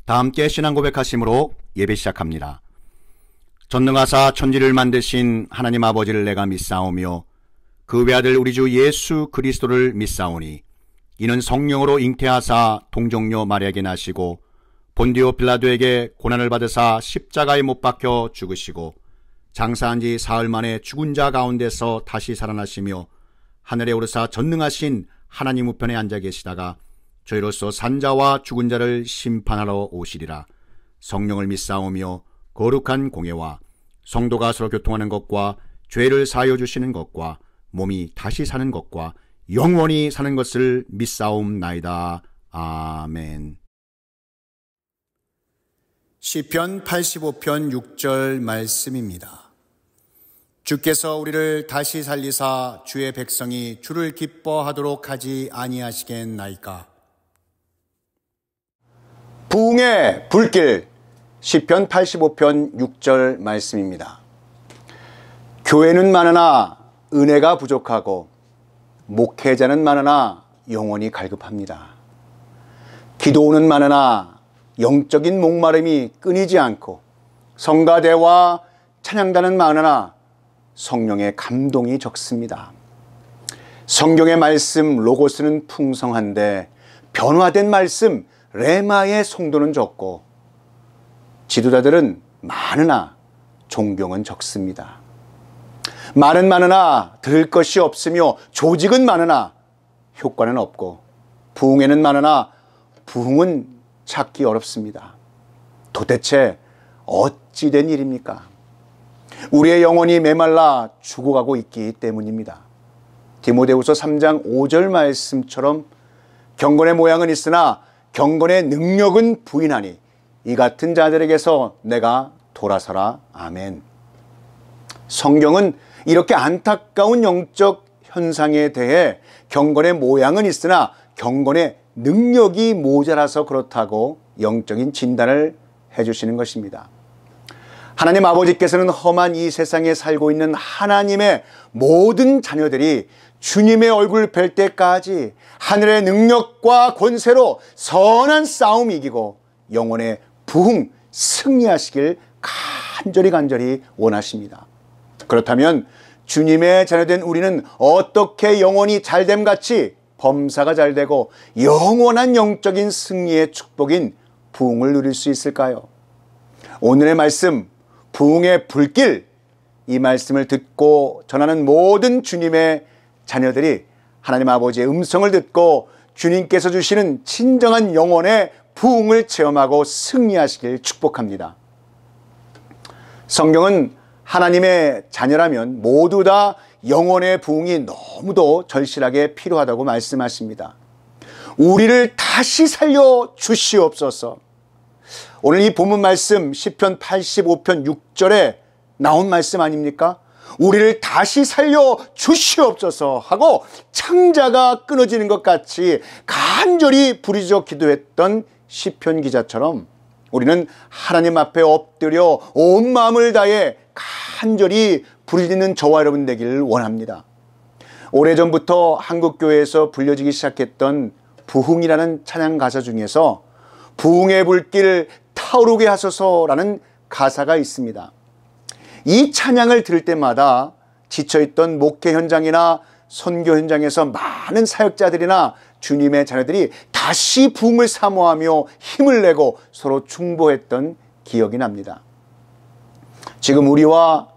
다 함께 신앙 고백하심으로 예배 시작합니다. 전능하사 천지를 만드신 하나님 아버지를 내가 믿사오며 그 외아들 우리 주 예수 그리스도를 믿사오니 이는 성령으로 잉태하사 동정녀 마리아에게 나시고 본디오 빌라도에게 고난을 받으사 십자가에 못 박혀 죽으시고 장사한 지 사흘 만에 죽은 자 가운데서 다시 살아나시며 하늘에 오르사 전능하신 하나님 우편에 앉아 계시다가 저희로서 산자와 죽은 자를 심판하러 오시리라. 성령을 믿사오며 거룩한 공예와 성도가 서로 교통하는 것과 죄를 사하여 주시는 것과 몸이 다시 사는 것과 영원히 사는 것을 믿사옵나이다. 아멘. 시편 85편 6절 말씀입니다. 주께서 우리를 다시 살리사 주의 백성이 주를 기뻐하도록 하지 아니하시겠나이까. 부흥의 불길, 시편 85편 6절 말씀입니다. 교회는 많으나 은혜가 부족하고 목회자는 많으나 영혼이 갈급합니다. 기도는 많으나 영적인 목마름이 끊이지 않고 성가대와 찬양단은 많으나 성령의 감동이 적습니다. 성경의 말씀 로고스는 풍성한데 변화된 말씀 레마의 송도는 적고 지도자들은 많으나 존경은 적습니다. 말은 많으나 들을 것이 없으며 조직은 많으나 효과는 없고 부흥에는 많으나 부흥은 찾기 어렵습니다. 도대체 어찌 된 일입니까? 우리의 영혼이 메말라 죽어가고 있기 때문입니다. 디모데후서 3장 5절 말씀처럼 경건의 모양은 있으나 경건의 능력은 부인하니 이 같은 자들에게서 내가 돌아서라. 아멘. 성경은 이렇게 안타까운 영적 현상에 대해 경건의 모양은 있으나 경건의 능력이 모자라서 그렇다고 영적인 진단을 해주시는 것입니다. 하나님 아버지께서는 험한 이 세상에 살고 있는 하나님의 모든 자녀들이 주님의 얼굴 뵐 때까지 하늘의 능력과 권세로 선한 싸움 이기고 영혼의 부흥 승리하시길 간절히 원하십니다. 그렇다면 주님의 자녀된 우리는 어떻게 영혼이 잘됨같이 범사가 잘되고 영원한 영적인 승리의 축복인 부흥을 누릴 수 있을까요? 오늘의 말씀 부흥의 불길, 이 말씀을 듣고 전하는 모든 주님의 자녀들이 하나님 아버지의 음성을 듣고 주님께서 주시는 진정한 영혼의 부흥을 체험하고 승리하시길 축복합니다. 성경은 하나님의 자녀라면 모두 다 영혼의 부흥이 너무도 절실하게 필요하다고 말씀하십니다. 우리를 다시 살려 주시옵소서. 오늘 이 본문 말씀 시편 85편 6절에 나온 말씀 아닙니까? 우리를 다시 살려 주시옵소서 하고 창자가 끊어지는 것 같이 간절히 부르짖어 기도했던 시편 기자처럼 우리는 하나님 앞에 엎드려 온 마음을 다해 간절히 부르짖는 저와 여러분 되기를 원합니다. 오래전부터 한국교회에서 불려지기 시작했던 부흥이라는 찬양 가사 중에서 부흥의 불길 타오르게 하소서라는 가사가 있습니다. 이 찬양을 들을 때마다 지쳐있던 목회 현장이나 선교 현장에서 많은 사역자들이나 주님의 자녀들이 다시 부흥을 사모하며 힘을 내고 서로 중보했던 기억이 납니다. 지금 우리와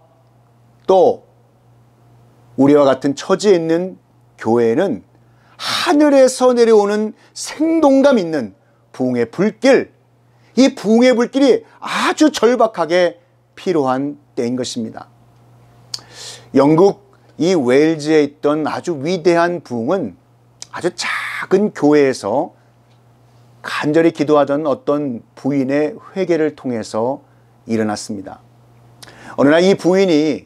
같은 처지에 있는 교회에는 하늘에서 내려오는 생동감 있는 부흥의 불길, 이 부흥의 불길이 아주 절박하게 필요한 때인 것입니다. 영국 이 웨일즈에 있던 아주 위대한 부흥은 아주 작은 교회에서 간절히 기도하던 어떤 부인의 회개를 통해서 일어났습니다. 어느 날 이 부인이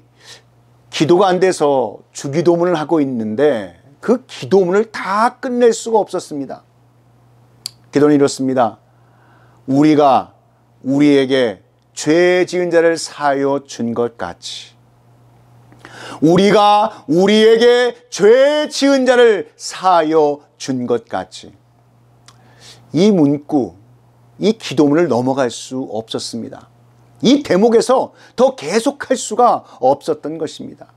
기도가 안 돼서 주기도문을 하고 있는데 그 기도문을 다 끝낼 수가 없었습니다. 기도는 이렇습니다. 우리가 우리에게 죄 지은 자를 사하여 준 것 같이 우리가 우리에게 죄 지은 자를 사하여 준 것 같이 이 문구, 이 기도문을 넘어갈 수 없었습니다. 이 대목에서 더 계속할 수가 없었던 것입니다.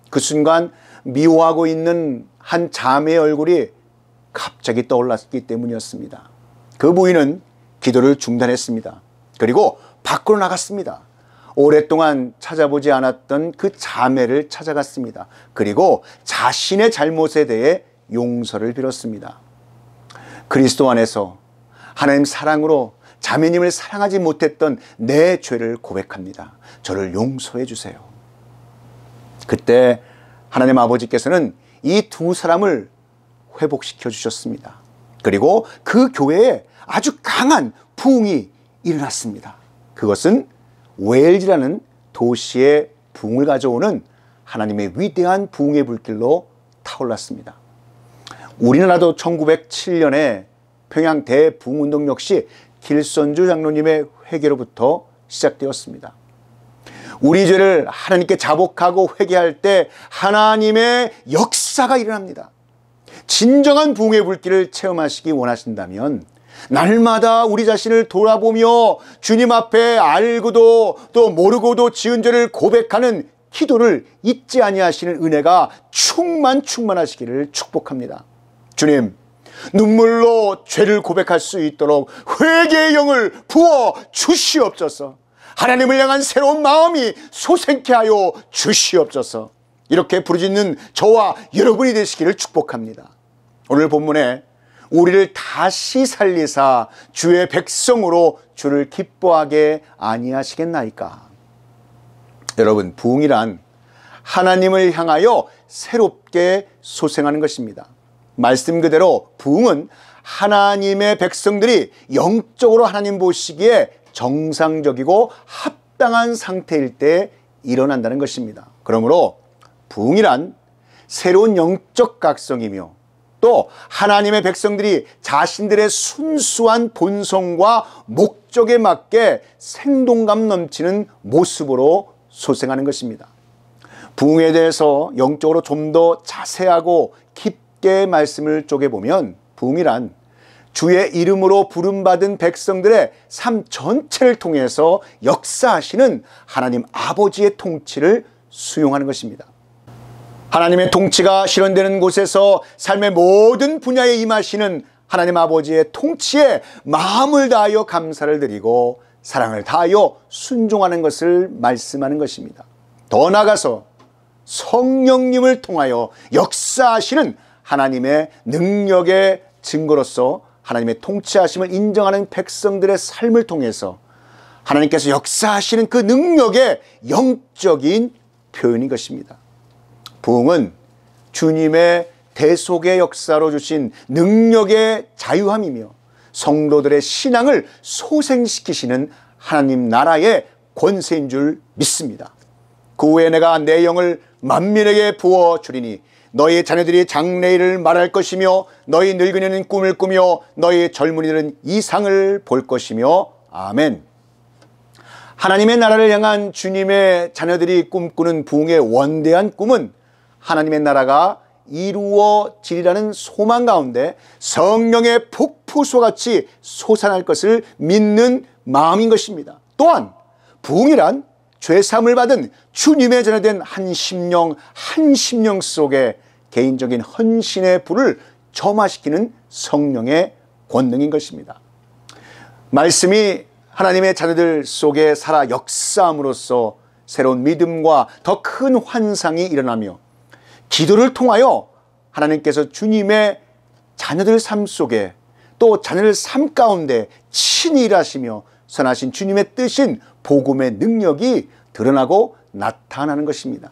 그 순간 미워하고 있는 한 자매의 얼굴이 갑자기 떠올랐기 때문이었습니다. 그 부인은 기도를 중단했습니다. 그리고 밖으로 나갔습니다. 오랫동안 찾아보지 않았던 그 자매를 찾아갔습니다. 그리고 자신의 잘못에 대해 용서를 빌었습니다. 그리스도 안에서 하나님 사랑으로 자매님을 사랑하지 못했던 내 죄를 고백합니다. 저를 용서해 주세요. 그때 하나님 아버지께서는 이 두 사람을 회복시켜 주셨습니다. 그리고 그 교회에 아주 강한 부흥이 일어났습니다. 그것은 웨일즈라는 도시의 부흥을 가져오는 하나님의 위대한 부흥의 불길로 타올랐습니다. 우리나라도 1907년에 평양 대부흥운동 역시 길선주 장로님의 회개로부터 시작되었습니다. 우리 죄를 하나님께 자복하고 회개할 때 하나님의 역사가 일어납니다. 진정한 부흥의 불길을 체험하시기 원하신다면 날마다 우리 자신을 돌아보며 주님 앞에 알고도 또 모르고도 지은 죄를 고백하는 기도를 잊지 아니하시는 은혜가 충만하시기를 축복합니다. 주님, 눈물로 죄를 고백할 수 있도록 회개의 영을 부어 주시옵소서. 하나님을 향한 새로운 마음이 솟게 하여 주시옵소서. 이렇게 부르짖는 저와 여러분이 되시기를 축복합니다. 오늘 본문에 우리를 다시 살리사 주의 백성으로 주를 기뻐하게 아니하시겠나이까. 여러분, 부흥이란 하나님을 향하여 새롭게 소생하는 것입니다. 말씀 그대로 부흥은 하나님의 백성들이 영적으로 하나님 보시기에 정상적이고 합당한 상태일 때 일어난다는 것입니다. 그러므로 부흥이란 새로운 영적 각성이며 또 하나님의 백성들이 자신들의 순수한 본성과 목적에 맞게 생동감 넘치는 모습으로 소생하는 것입니다. 부흥에 대해서 영적으로 좀 더 자세하고 깊게 말씀을 쪼개보면 부흥이란 주의 이름으로 부름받은 백성들의 삶 전체를 통해서 역사하시는 하나님 아버지의 통치를 수용하는 것입니다. 하나님의 통치가 실현되는 곳에서 삶의 모든 분야에 임하시는 하나님 아버지의 통치에 마음을 다하여 감사를 드리고 사랑을 다하여 순종하는 것을 말씀하는 것입니다. 더 나아가서 성령님을 통하여 역사하시는 하나님의 능력의 증거로서 하나님의 통치하심을 인정하는 백성들의 삶을 통해서 하나님께서 역사하시는 그 능력의 영적인 표현인 것입니다. 부흥은 주님의 대속의 역사로 주신 능력의 자유함이며 성도들의 신앙을 소생시키시는 하나님 나라의 권세인 줄 믿습니다. 그 후에 내가 내 영을 만민에게 부어 주리니 너희 자녀들이 장래일을 말할 것이며 너희 늙은이는 꿈을 꾸며 너희 젊은이들은 이상을 볼 것이며 아멘. 하나님의 나라를 향한 주님의 자녀들이 꿈꾸는 부흥의 원대한 꿈은 하나님의 나라가 이루어지리라는 소망 가운데 성령의 폭포수같이 솟아날 것을 믿는 마음인 것입니다. 또한 부흥이란 죄사함을 받은 주님의 자녀된 한 심령 속에 개인적인 헌신의 불을 점화시키는 성령의 권능인 것입니다. 말씀이 하나님의 자녀들 속에 살아 역사함으로써 새로운 믿음과 더 큰 환상이 일어나며 기도를 통하여 하나님께서 주님의 자녀들 삶 속에 또 자녀들 삶 가운데 친히 일하시며 선하신 주님의 뜻인 복음의 능력이 드러나고 나타나는 것입니다.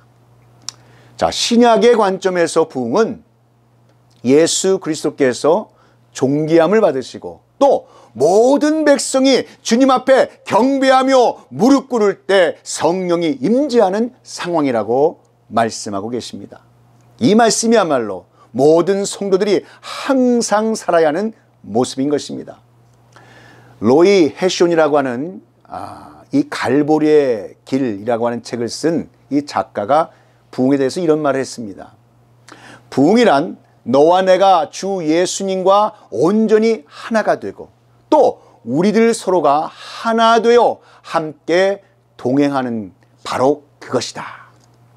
자, 신약의 관점에서 부흥은 예수 그리스도께서 존귀함을 받으시고 또 모든 백성이 주님 앞에 경배하며 무릎 꿇을 때 성령이 임재하는 상황이라고 말씀하고 계십니다. 이 말씀이야말로 모든 성도들이 항상 살아야 하는 모습인 것입니다. 로이 해숀이라고 하는 이 갈보리의 길이라고 하는 책을 쓴 이 작가가 부흥에 대해서 이런 말을 했습니다. 부흥이란 너와 내가 주 예수님과 온전히 하나가 되고 또 우리들 서로가 하나 되어 함께 동행하는 바로 그것이다.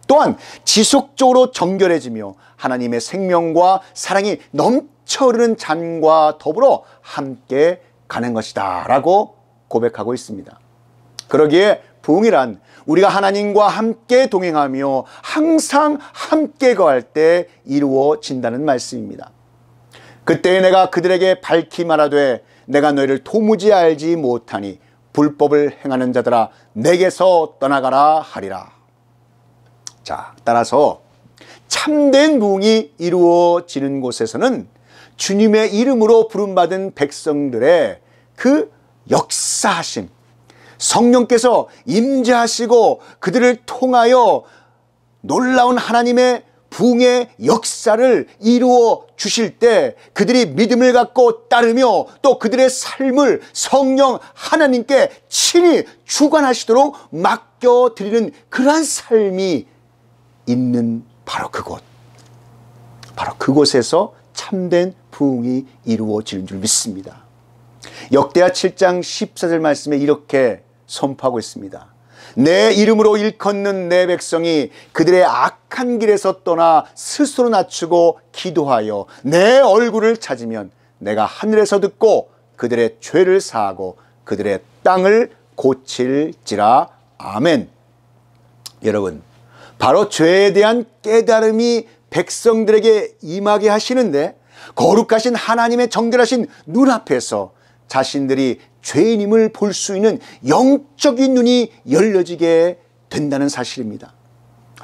또한 지속적으로 정결해지며 하나님의 생명과 사랑이 넘쳐 흐르는 잔과 더불어 함께 가는 것이다 라고 고백하고 있습니다. 그러기에 부흥이란 우리가 하나님과 함께 동행하며 항상 함께 거할 때 이루어진다는 말씀입니다. 그때 내가 그들에게 밝히 말하되 내가 너희를 도무지 알지 못하니 불법을 행하는 자들아 내게서 떠나가라 하리라. 자, 따라서 참된 부흥이 이루어지는 곳에서는 주님의 이름으로 부름받은 백성들의 그 역사하심, 성령께서 임재하시고 그들을 통하여 놀라운 하나님의 부흥의 역사를 이루어 주실 때 그들이 믿음을 갖고 따르며 또 그들의 삶을 성령 하나님께 친히 주관하시도록 맡겨드리는 그러한 삶이 있는 바로 그곳, 바로 그곳에서 참된 부흥이 이루어지는 줄 믿습니다. 역대하 7장 14절 말씀에 이렇게 선포하고 있습니다. 내 이름으로 일컫는 내 백성이 그들의 악한 길에서 떠나 스스로 낮추고 기도하여 내 얼굴을 찾으면 내가 하늘에서 듣고 그들의 죄를 사하고 그들의 땅을 고칠지라. 아멘. 여러분, 바로 죄에 대한 깨달음이 백성들에게 임하게 하시는데 거룩하신 하나님의 정결하신 눈앞에서 자신들이 죄인임을 볼 수 있는 영적인 눈이 열려지게 된다는 사실입니다.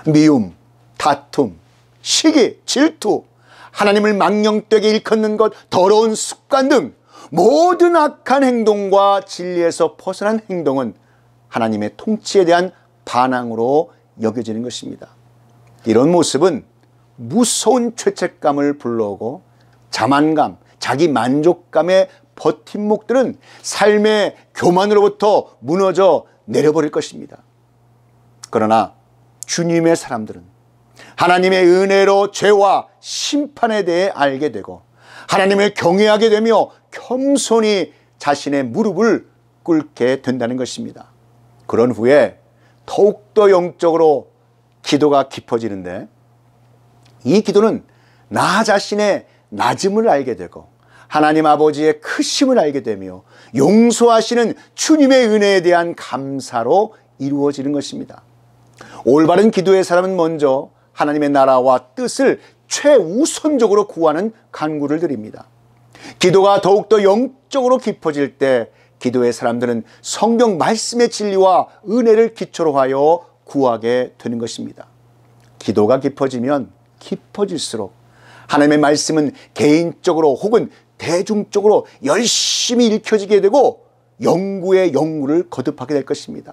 미움, 다툼, 시기, 질투, 하나님을 망령되게 일컫는 것, 더러운 습관 등 모든 악한 행동과 진리에서 벗어난 행동은 하나님의 통치에 대한 반항으로 여겨지는 것입니다. 이런 모습은 무서운 죄책감을 불러오고 자만감, 자기 만족감의 버팀목들은 삶의 교만으로부터 무너져 내려버릴 것입니다. 그러나 주님의 사람들은 하나님의 은혜로 죄와 심판에 대해 알게 되고 하나님을 경외하게 되며 겸손히 자신의 무릎을 꿇게 된다는 것입니다. 그런 후에 더욱더 영적으로 기도가 깊어지는데 이 기도는 나 자신의 낮음을 알게 되고 하나님 아버지의 크심을 알게 되며 용서하시는 주님의 은혜에 대한 감사로 이루어지는 것입니다. 올바른 기도의 사람은 먼저 하나님의 나라와 뜻을 최우선적으로 구하는 간구를 드립니다. 기도가 더욱더 영적으로 깊어질 때 기도의 사람들은 성경 말씀의 진리와 은혜를 기초로 하여 구하게 되는 것입니다. 기도가 깊어지면 깊어질수록 하나님의 말씀은 개인적으로 혹은 대중적으로 열심히 읽혀지게 되고 연구의 연구를 거듭하게 될 것입니다.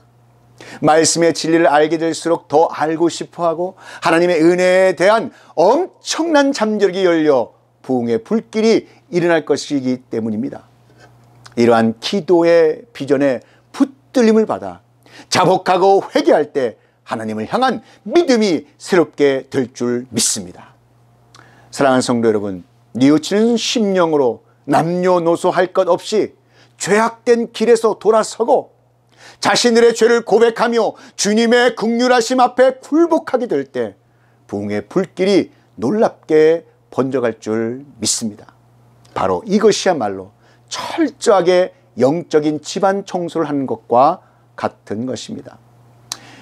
말씀의 진리를 알게 될수록 더 알고 싶어하고 하나님의 은혜에 대한 엄청난 잠재력이 열려 부흥의 불길이 일어날 것이기 때문입니다. 이러한 기도의 비전에 붙들림을 받아 자복하고 회개할 때 하나님을 향한 믿음이 새롭게 될 줄 믿습니다. 사랑하는 성도 여러분, 뉘우치는 심령으로 남녀노소 할 것 없이 죄악된 길에서 돌아서고 자신들의 죄를 고백하며 주님의 긍휼하심 앞에 굴복하게 될 때 부흥의 불길이 놀랍게 번져갈 줄 믿습니다. 바로 이것이야말로 철저하게 영적인 집안 청소를 하는 것과 같은 것입니다.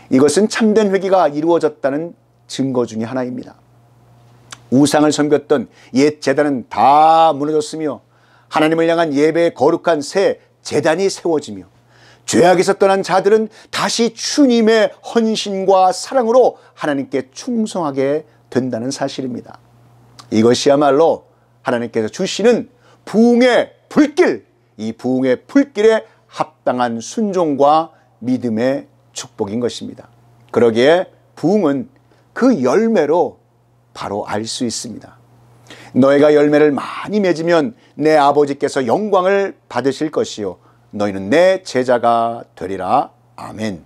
이것은 참된 회개가 이루어졌다는 증거 중에 하나입니다. 우상을 섬겼던 옛 제단은 다 무너졌으며 하나님을 향한 예배의 거룩한 새 제단이 세워지며 죄악에서 떠난 자들은 다시 주님의 헌신과 사랑으로 하나님께 충성하게 된다는 사실입니다. 이것이야말로 하나님께서 주시는 부흥의 불길, 이 부흥의 불길에 합당한 순종과 믿음의 축복인 것입니다. 그러기에 부흥은 그 열매로 바로 알 수 있습니다. 너희가 열매를 많이 맺으면 내 아버지께서 영광을 받으실 것이요 너희는 내 제자가 되리라. 아멘.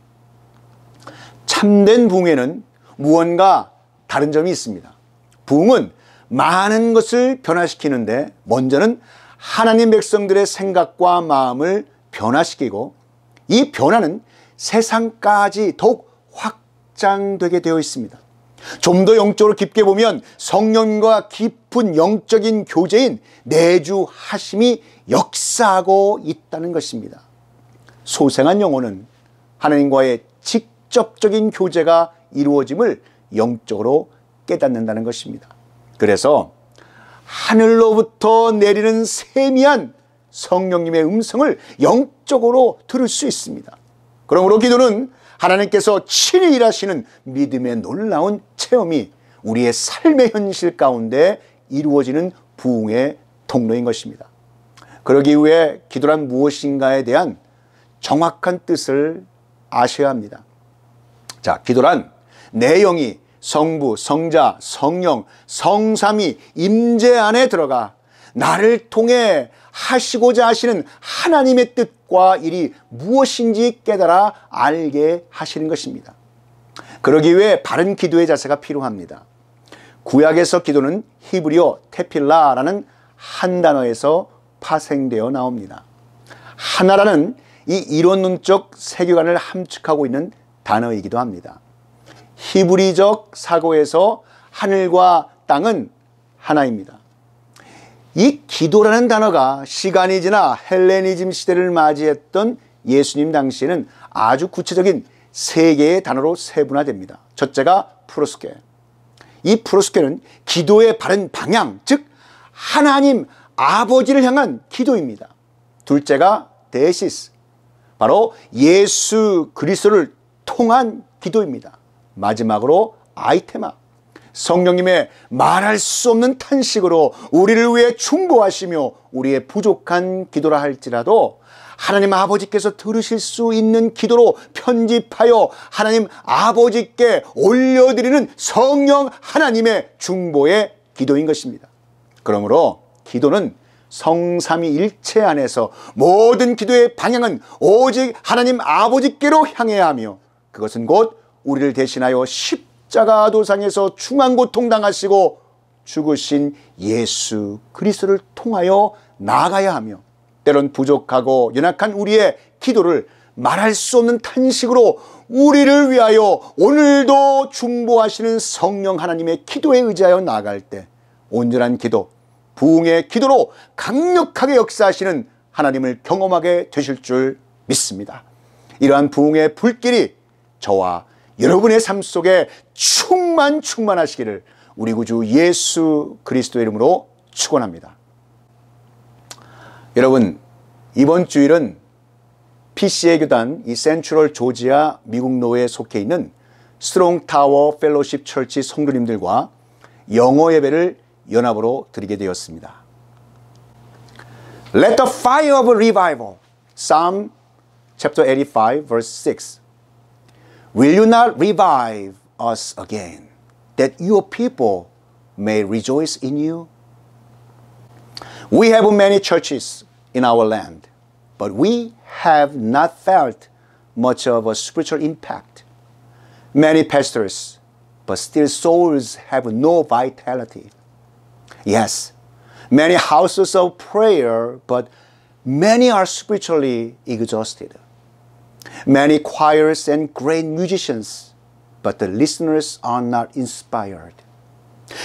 참된 부흥에는 무언가 다른 점이 있습니다. 부흥은 많은 것을 변화시키는데 먼저는 하나님 백성들의 생각과 마음을 변화시키고 이 변화는 세상까지 더욱 확장되게 되어 있습니다. 좀 더 영적으로 깊게 보면 성령과 깊은 영적인 교제인 내주하심이 역사하고 있다는 것입니다. 소생한 영혼은 하나님과의 직접적인 교제가 이루어짐을 영적으로 깨닫는다는 것입니다. 그래서 하늘로부터 내리는 세미한 성령님의 음성을 영적으로 들을 수 있습니다. 그러므로 기도는 하나님께서 친히 일하시는 믿음의 놀라운 체험이 우리의 삶의 현실 가운데 이루어지는 부흥의 통로인 것입니다. 그러기 위해 기도란 무엇인가에 대한 정확한 뜻을 아셔야 합니다. 자, 기도란 내 영이 성부, 성자, 성령, 성삼위 임재 안에 들어가 나를 통해 하시고자 하시는 하나님의 뜻과 일이 무엇인지 깨달아 알게 하시는 것입니다. 그러기 위해 바른 기도의 자세가 필요합니다. 구약에서 기도는 히브리어 테필라라는 한 단어에서 파생되어 나옵니다. 하나라는 이 이론론적 세계관을 함축하고 있는 단어이기도 합니다. 히브리적 사고에서 하늘과 땅은 하나입니다. 이 기도라는 단어가 시간이 지나 헬레니즘 시대를 맞이했던 예수님 당시에는 아주 구체적인 세 개의 단어로 세분화됩니다. 첫째가 프로스케. 이 프로스케는 기도의 바른 방향, 즉 하나님 아버지를 향한 기도입니다. 둘째가 데시스, 바로 예수 그리스도를 통한 기도입니다. 마지막으로 아이테마, 성령님의 말할 수 없는 탄식으로 우리를 위해 충고하시며 우리의 부족한 기도라 할지라도 하나님 아버지께서 들으실 수 있는 기도로 편집하여 하나님 아버지께 올려드리는 성령 하나님의 중보의 기도인 것입니다. 그러므로 기도는 성삼위일체 안에서 모든 기도의 방향은 오직 하나님 아버지께로 향해야 하며 그것은 곧 우리를 대신하여 십자가 도상에서 중한 고통 당하시고 죽으신 예수 그리스도를 통하여 나아가야 하며 때론 부족하고 연약한 우리의 기도를 말할 수 없는 탄식으로 우리를 위하여 오늘도 중보하시는 성령 하나님의 기도에 의지하여 나아갈 때 온전한 기도, 부흥의 기도로 강력하게 역사하시는 하나님을 경험하게 되실 줄 믿습니다. 이러한 부흥의 불길이 저와 여러분의 삶 속에 충만하시기를 우리 구주 예수 그리스도의 이름으로 축원합니다. 여러분, 이번 주일은 PCA 교단 이 센트럴 조지아 미국 노회에 속해 있는 스트롱 타워 펠로십 철치 성도님들과 영어 예배를 연합으로 드리게 되었습니다. Let the fire of revival, Psalm chapter 85 verse 6. Will you not revive us again, that your people may rejoice in you? We have many churches in our land, but we have not felt much of a spiritual impact. Many pastors, but still souls have no vitality. Yes, many houses of prayer, but many are spiritually exhausted. Many choirs and great musicians, but the listeners are not inspired.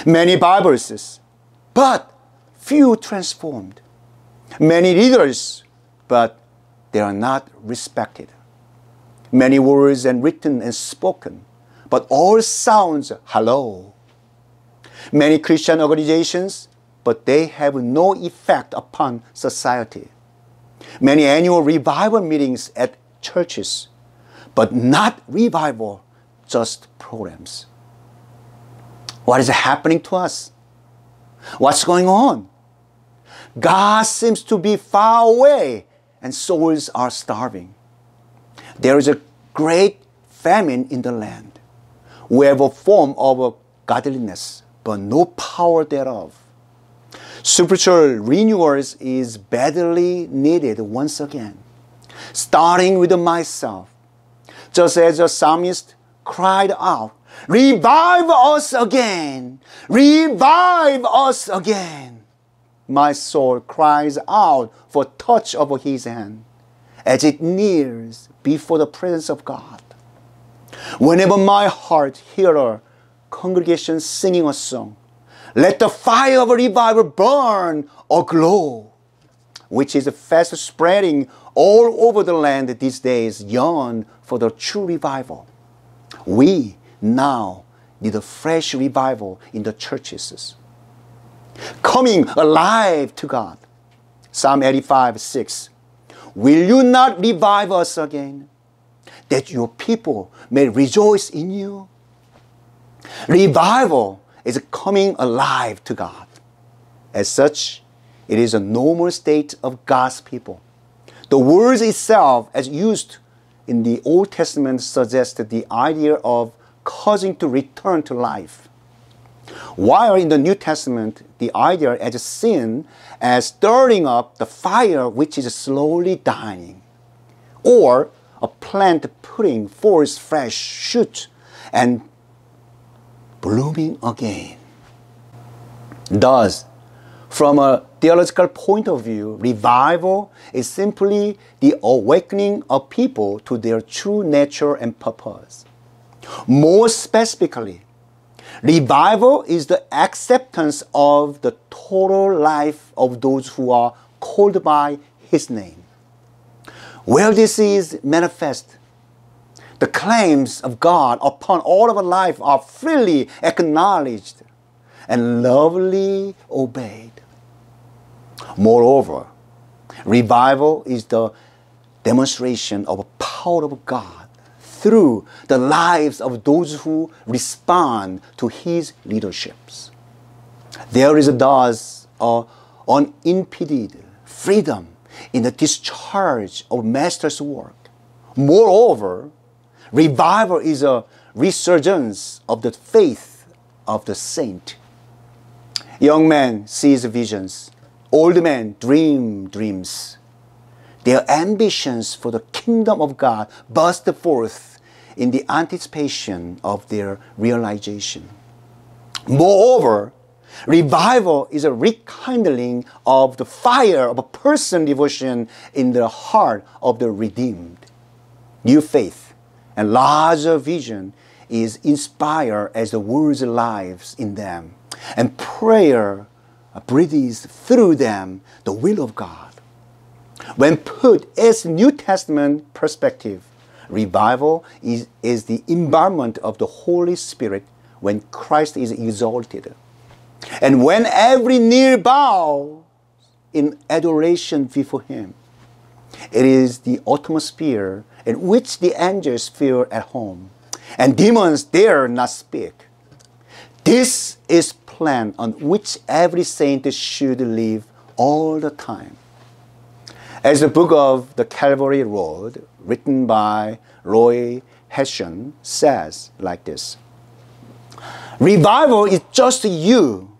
Many Bible verses, but few transformed. Many leaders, but they are not respected. Many words and written and spoken, but all sounds hollow. Many Christian organizations, but they have no effect upon society. Many annual revival meetings at churches, but not revival, just programs. What is happening to us? What's going on? God seems to be far away and souls are starving. There is a great famine in the land. We have a form of godliness, but no power thereof. Spiritual renewals is badly needed once again, starting with myself. Just as the psalmist cried out, "Revive us again! Revive us again!" My soul cries out for touch of his hand. as it kneels before the presence of God. Whenever my heart hears a congregation singing a song, let the fire of a revival burn aglow, which is fast spreading all over the land these days, yearn for the true revival. We now need a fresh revival in the churches. Coming alive to God. Psalm 85:6. Will you not revive us again, that your people may rejoice in you? Revival is coming alive to God. As such, it is a normal state of God's people. The words itself, as used in the Old Testament, suggest the idea of causing to return to life. While in the New Testament, the idea as seen as stirring up the fire which is slowly dying, or a plant putting forth fresh shoots and blooming again. Thus, from a theological point of view, revival is simply the awakening of people to their true nature and purpose. More specifically, revival is the acceptance of the total life of those who are called by His name. Where this is manifest, the claims of God upon all of our life are freely acknowledged and lovingly obeyed. Moreover, revival is the demonstration of the power of God through the lives of those who respond to His leaderships. There is thus an unimpeded freedom in the discharge of Master's work. Moreover, revival is a resurgence of the faith of the saint. Young man sees visions. Old men dream dreams. Their ambitions for the kingdom of God burst forth in the anticipation of their realization. Moreover, revival is a rekindling of the fire of a personal devotion in the heart of the redeemed. New faith and larger vision is inspired as the word's lives in them, and prayer breathes through them the will of God. When put as New Testament perspective, revival is the embodiment of the Holy Spirit when Christ is exalted. And when every knee bows in adoration before Him, it is the atmosphere in which the angels feel at home, and demons dare not speak. This is plan on which every saint should live all the time. As the book of the Calvary Road, written by Roy Hession, says like this: revival is just you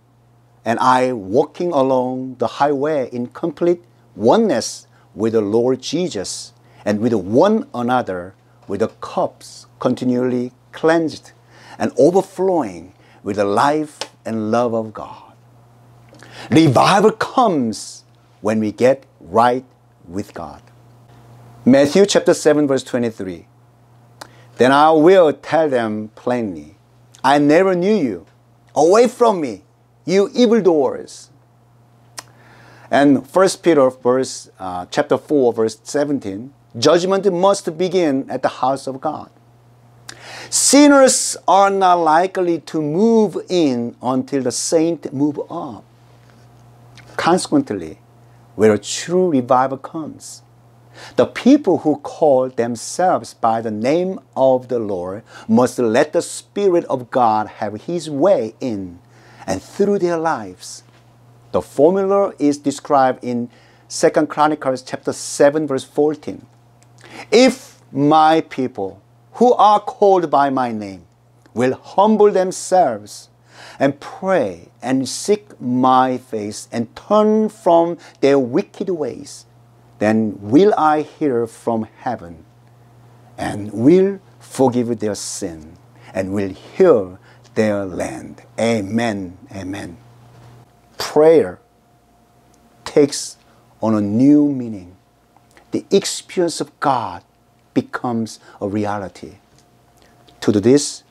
and I walking along the highway in complete oneness with the Lord Jesus and with one another, with the cups continually cleansed and overflowing with the life and love of God. Revival comes when we get right with God. Matthew chapter 7 verse 23. Then I will tell them plainly, I never knew you. Away from me, you evildoers. And 1 Peter chapter 4 verse 17. Judgment must begin at the house of God. Sinners are not likely to move in until the saints move up. Consequently, where a true revival comes, the people who call themselves by the name of the Lord must let the Spirit of God have His way in and through their lives. The formula is described in 2 Chronicles chapter 7 verse 14. If my people who are called by my name will humble themselves and pray and seek my face and turn from their wicked ways, then will I hear from heaven and will forgive their sin and will heal their land. Amen. Amen. Prayer takes on a new meaning. the experience of God becomes a reality. To do this,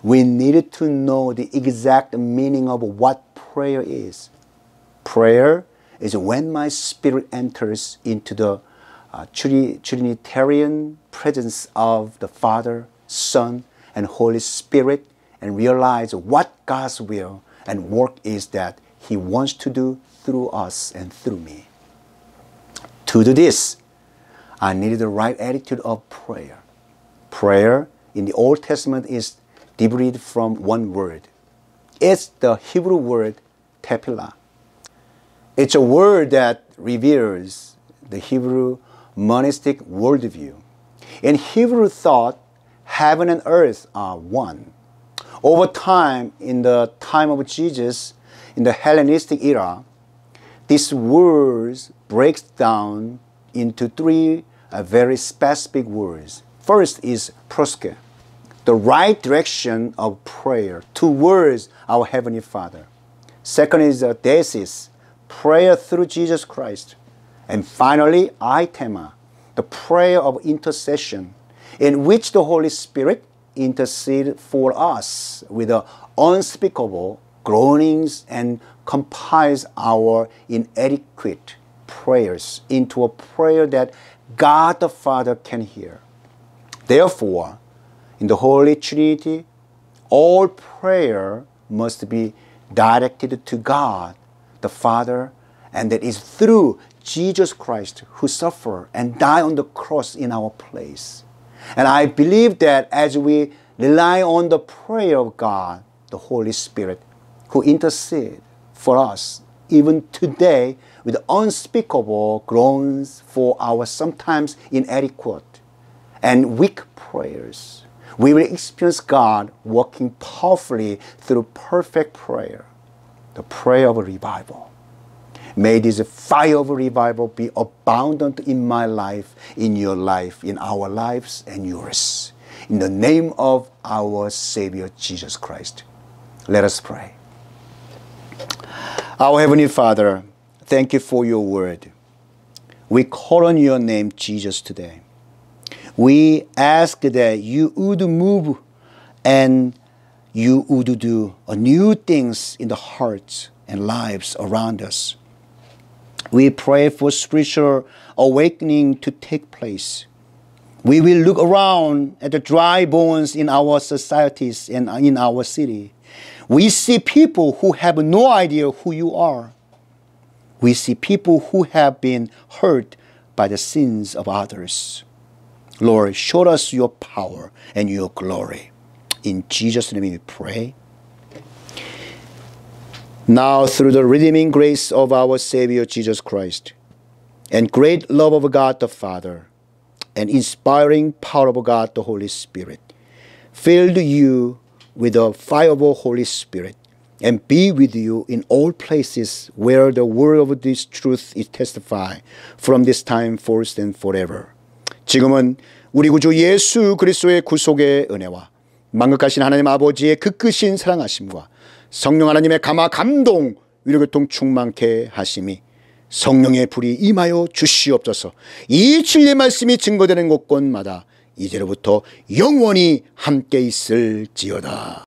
we needed to know the exact meaning of what prayer is. Prayer is when my spirit enters into the Trinitarian presence of the Father, Son, and Holy Spirit and realize what God's will and work is that He wants to do through us and through me. To do this, I needed the right attitude of prayer. Prayer in the Old Testament is derived from one word. It's the Hebrew word tefillah. It's a word that reveals the Hebrew monistic worldview. In Hebrew thought, heaven and earth are one. Over time, in the time of Jesus, in the Hellenistic era, this word breaks down into three very specific words. First is proske, the right direction of prayer towards our Heavenly Father. Second is desis, prayer through Jesus Christ. And finally, aitema, the prayer of intercession, in which the Holy Spirit intercedes for us with unspeakable groanings and compiles our inadequate prayers into a prayer that God the Father can hear. Therefore, in the Holy Trinity, all prayer must be directed to God the Father, and that is through Jesus Christ, who suffered and died on the cross in our place. And I believe that as we rely on the prayer of God, the Holy Spirit, who intercedes for us, even today, with unspeakable groans for our sometimes inadequate and weak prayers, we will experience God working powerfully through perfect prayer, the prayer of revival. May this fire of revival be abundant in my life, in your life, in our lives and yours. In the name of our Savior, Jesus Christ. Let us pray. Our Heavenly Father, thank you for your word. We call on your name, Jesus, today. We ask that you would move and you would do new things in the hearts and lives around us. We pray for spiritual awakening to take place. We will look around at the dry bones in our societies and in our city. We see people who have no idea who you are. We see people who have been hurt by the sins of others. Lord, show us your power and your glory. In Jesus' name we pray. Now, through the redeeming grace of our Savior Jesus Christ, and great love of God the Father, and inspiring power of God the Holy Spirit, filled you with the fire of the Holy Spirit, and be with you in all places where the word of this truth is testified, from this time forth and forever. 지금은 우리 구주 예수 그리스도의 구속의 은혜와 만극하신 하나님 아버지의 극크신 사랑하심과 성령 하나님의 감화 감동 위로교통 충만케 하심이 성령의 불이 임하여 주시옵소서. 이 진리의 말씀이 증거되는 곳곳마다 이제로부터 영원히 함께 있을지어다.